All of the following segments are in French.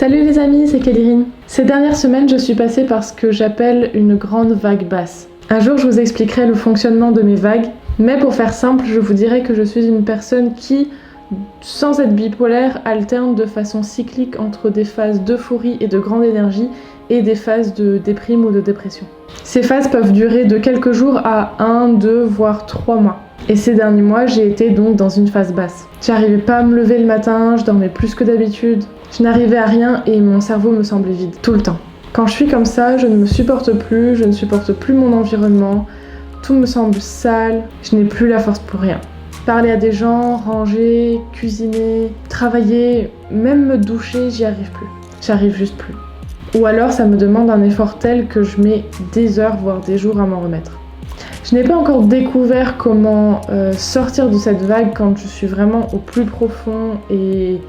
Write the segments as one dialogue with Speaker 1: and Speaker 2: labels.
Speaker 1: Salut les amis, c'est Kélirine. Ces dernières semaines, je suis passée par ce que j'appelle une grande vague basse. Un jour, je vous expliquerai le fonctionnement de mes vagues, mais pour faire simple, je vous dirai que je suis une personne qui, sans être bipolaire, alterne de façon cyclique entre des phases d'euphorie et de grande énergie et des phases de déprime ou de dépression. Ces phases peuvent durer de quelques jours à 1, 2, voire 3 mois. Et ces derniers mois, j'ai été donc dans une phase basse. J'arrivais pas à me lever le matin, je dormais plus que d'habitude, je n'arrivais à rien et mon cerveau me semblait vide, tout le temps. Quand je suis comme ça, je ne me supporte plus, je ne supporte plus mon environnement, tout me semble sale, je n'ai plus la force pour rien. Parler à des gens, ranger, cuisiner, travailler, même me doucher, j'y arrive plus. J'arrive juste plus. Ou alors ça me demande un effort tel que je mets des heures, voire des jours à m'en remettre. Je n'ai pas encore découvert comment sortir de cette vague quand je suis vraiment au plus profond et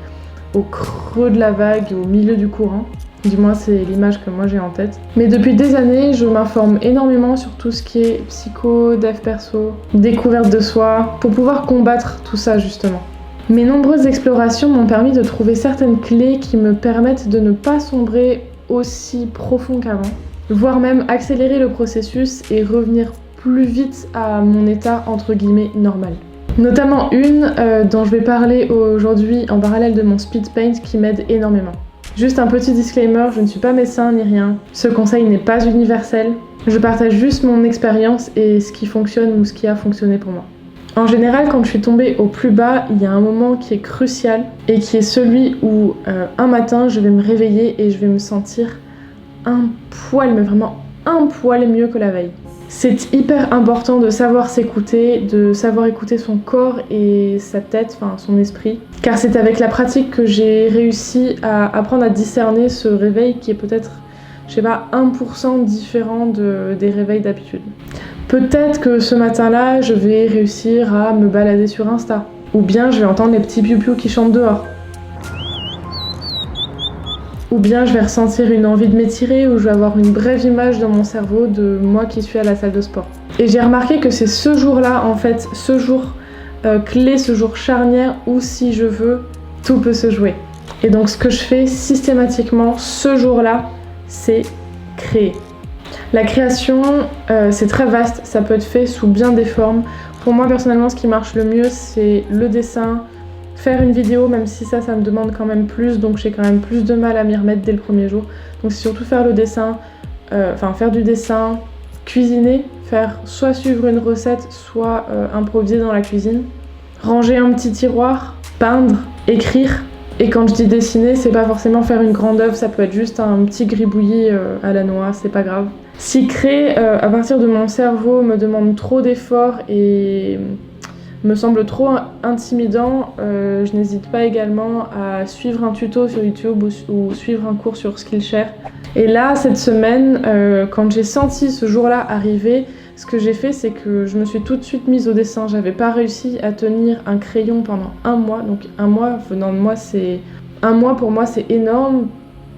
Speaker 1: au creux de la vague, au milieu du courant. Du moins c'est l'image que moi j'ai en tête. Mais depuis des années, je m'informe énormément sur tout ce qui est psycho, dev perso, découverte de soi, pour pouvoir combattre tout ça justement. Mes nombreuses explorations m'ont permis de trouver certaines clés qui me permettent de ne pas sombrer aussi profond qu'avant, voire même accélérer le processus et revenir plus vite à mon état entre guillemets normal. Notamment une dont je vais parler aujourd'hui en parallèle de mon speed paint qui m'aide énormément. Juste un petit disclaimer, je ne suis pas médecin ni rien. Ce conseil n'est pas universel. Je partage juste mon expérience et ce qui fonctionne ou ce qui a fonctionné pour moi. En général, quand je suis tombée au plus bas, il y a un moment qui est crucial et qui est celui où un matin, je vais me réveiller et je vais me sentir un poil, mais vraiment un poil mieux que la veille. C'est hyper important de savoir s'écouter, de savoir écouter son corps et sa tête, enfin son esprit. Car c'est avec la pratique que j'ai réussi à apprendre à discerner ce réveil qui est peut-être, 1% différent des réveils d'habitude. Peut-être que ce matin-là, je vais réussir à me balader sur Insta. Ou bien je vais entendre les petits piou-piou qui chantent dehors. Ou bien je vais ressentir une envie de m'étirer ou je vais avoir une brève image dans mon cerveau de moi qui suis à la salle de sport. Et j'ai remarqué que c'est ce jour-là, en fait, ce jour clé, ce jour charnière où si je veux, tout peut se jouer. Et donc ce que je fais systématiquement ce jour-là, c'est créer. La création, c'est très vaste, ça peut être fait sous bien des formes. Pour moi personnellement, ce qui marche le mieux, c'est le dessin, faire une vidéo, même si ça me demande quand même plus, donc j'ai quand même plus de mal à m'y remettre dès le premier jour. Donc c'est surtout faire le dessin, faire du dessin, cuisiner, faire soit suivre une recette, soit improviser dans la cuisine, ranger un petit tiroir, peindre, écrire. Et quand je dis dessiner, c'est pas forcément faire une grande œuvre, ça peut être juste un petit gribouillis à la noix, c'est pas grave. Si créer à partir de mon cerveau me demande trop d'efforts et me semble trop intimidant, je n'hésite pas également à suivre un tuto sur YouTube ou suivre un cours sur Skillshare. Et là, cette semaine, quand j'ai senti ce jour-là arriver, ce que j'ai fait, c'est que je me suis tout de suite mise au dessin. J'avais pas réussi à tenir un crayon pendant un mois, donc un mois venant de moi, un mois pour moi c'est énorme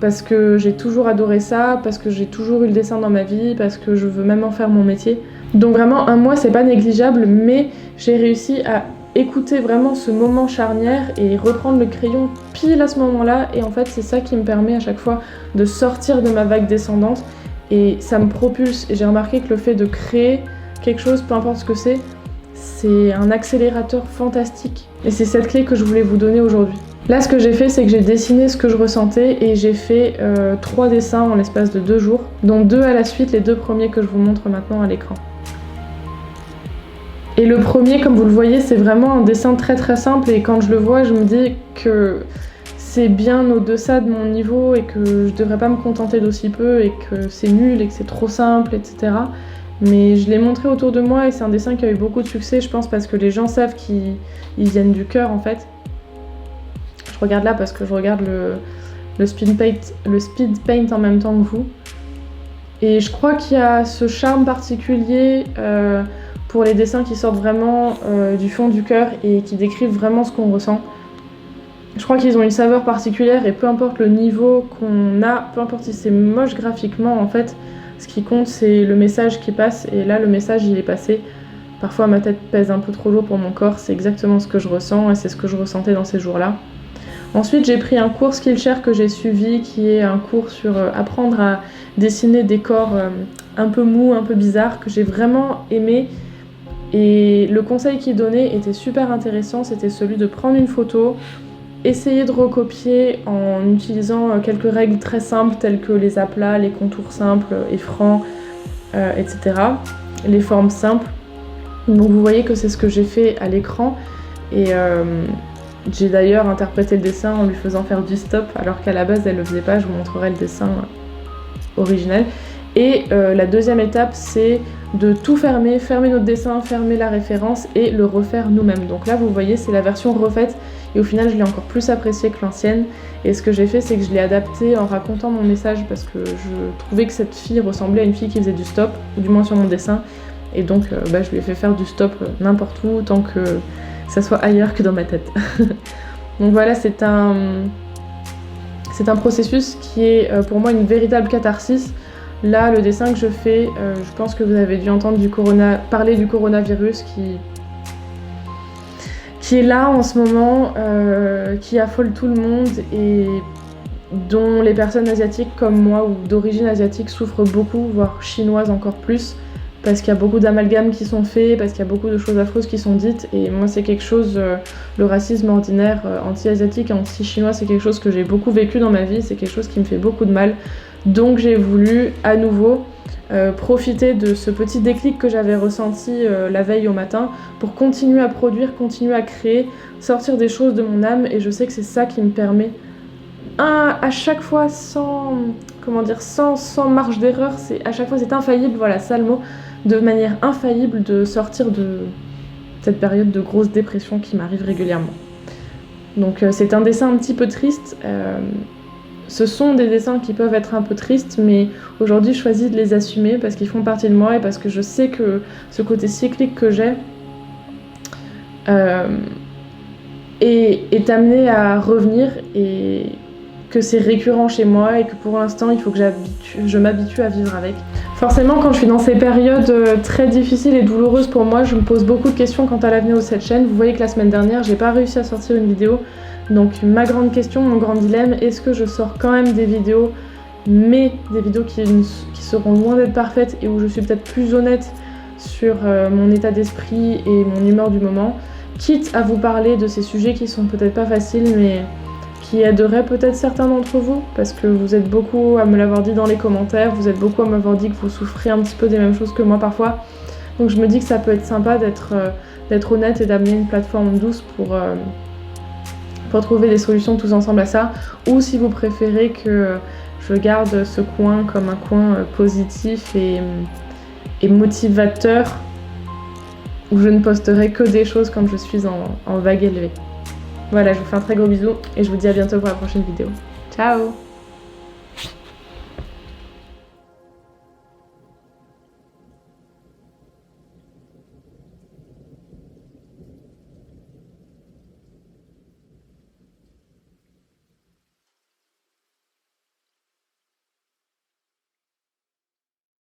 Speaker 1: parce que j'ai toujours adoré ça, parce que j'ai toujours eu le dessin dans ma vie, parce que je veux même en faire mon métier. Donc vraiment un mois c'est pas négligeable, mais j'ai réussi à écouter vraiment ce moment charnière et reprendre le crayon pile à ce moment-là, et en fait c'est ça qui me permet à chaque fois de sortir de ma vague descendante et ça me propulse. Et j'ai remarqué que le fait de créer quelque chose, peu importe ce que c'est un accélérateur fantastique et c'est cette clé que je voulais vous donner aujourd'hui. Là ce que j'ai fait, c'est que j'ai dessiné ce que je ressentais et j'ai fait 3 dessins en l'espace de 2 jours, dont 2 à la suite, les 2 premiers que je vous montre maintenant à l'écran. Et le premier, comme vous le voyez, c'est vraiment un dessin très très simple et quand je le vois, je me dis que c'est bien au-deçà de mon niveau et que je devrais pas me contenter d'aussi peu et que c'est nul et que c'est trop simple, etc. Mais je l'ai montré autour de moi et c'est un dessin qui a eu beaucoup de succès, je pense, parce que les gens savent qu'ils viennent du cœur en fait. Je regarde là parce que je regarde le speed paint en même temps que vous. Et je crois qu'il y a ce charme particulier pour les dessins qui sortent vraiment du fond du cœur et qui décrivent vraiment ce qu'on ressent. Je crois qu'ils ont une saveur particulière et peu importe le niveau qu'on a, peu importe si c'est moche graphiquement, en fait, ce qui compte c'est le message qui passe, et là le message il est passé. Parfois ma tête pèse un peu trop lourd pour mon corps, c'est exactement ce que je ressens et c'est ce que je ressentais dans ces jours-là. Ensuite, j'ai pris un cours Skillshare que j'ai suivi, qui est un cours sur apprendre à dessiner des corps un peu mous, un peu bizarres, que j'ai vraiment aimé. Et le conseil qu'il donnait était super intéressant, c'était celui de prendre une photo, essayer de recopier en utilisant quelques règles très simples telles que les aplats, les contours simples et francs, etc. Les formes simples. Donc vous voyez que c'est ce que j'ai fait à l'écran. Et j'ai d'ailleurs interprété le dessin en lui faisant faire du stop, alors qu'à la base elle le faisait pas, je vous montrerai le dessin originel. Et la deuxième étape, c'est de tout fermer notre dessin, fermer la référence et le refaire nous-mêmes. Donc là, vous voyez, c'est la version refaite et au final, je l'ai encore plus appréciée que l'ancienne. Et ce que j'ai fait, c'est que je l'ai adapté en racontant mon message parce que je trouvais que cette fille ressemblait à une fille qui faisait du stop, ou du moins sur mon dessin. Et donc, je lui ai fait faire du stop n'importe où, tant que ça soit ailleurs que dans ma tête. Donc voilà, c'est un processus qui est pour moi une véritable catharsis. Là, le dessin que je fais, je pense que vous avez dû entendre parler du coronavirus qui est là en ce moment, qui affole tout le monde et dont les personnes asiatiques comme moi ou d'origine asiatique souffrent beaucoup, voire chinoises encore plus, parce qu'il y a beaucoup d'amalgames qui sont faits, parce qu'il y a beaucoup de choses affreuses qui sont dites. Et moi, c'est quelque chose, le racisme ordinaire anti-asiatique et anti-chinois, c'est quelque chose que j'ai beaucoup vécu dans ma vie, c'est quelque chose qui me fait beaucoup de mal. Donc j'ai voulu à nouveau profiter de ce petit déclic que j'avais ressenti la veille au matin pour continuer à produire, continuer à créer, sortir des choses de mon âme. Et je sais que c'est ça qui me permet, à chaque fois sans marge d'erreur, à chaque fois c'est infaillible, voilà, ça le mot, de manière infaillible de sortir de cette période de grosse dépression qui m'arrive régulièrement. Donc c'est un dessin un petit peu triste. Ce sont des dessins qui peuvent être un peu tristes, mais aujourd'hui je choisis de les assumer parce qu'ils font partie de moi et parce que je sais que ce côté cyclique que j'ai est amené à revenir et que c'est récurrent chez moi et que pour l'instant il faut que je m'habitue à vivre avec. Forcément, quand je suis dans ces périodes très difficiles et douloureuses pour moi, je me pose beaucoup de questions quant à l'avenir de cette chaîne. Vous voyez que la semaine dernière, j'ai pas réussi à sortir une vidéo. Donc ma grande question, mon grand dilemme, est-ce que je sors quand même des vidéos, mais des vidéos qui seront loin d'être parfaites et où je suis peut-être plus honnête sur mon état d'esprit et mon humeur du moment, quitte à vous parler de ces sujets qui sont peut-être pas faciles, mais qui aideraient peut-être certains d'entre vous, parce que vous êtes beaucoup à me l'avoir dit dans les commentaires, vous êtes beaucoup à m'avoir dit que vous souffrez un petit peu des mêmes choses que moi parfois. Donc je me dis que ça peut être sympa d'être honnête et d'amener une plateforme douce pour trouver des solutions tous ensemble à ça, ou si vous préférez que je garde ce coin comme un coin positif et motivateur, où je ne posterai que des choses quand je suis en vague élevée. Voilà, je vous fais un très gros bisou et je vous dis à bientôt pour la prochaine vidéo. Ciao!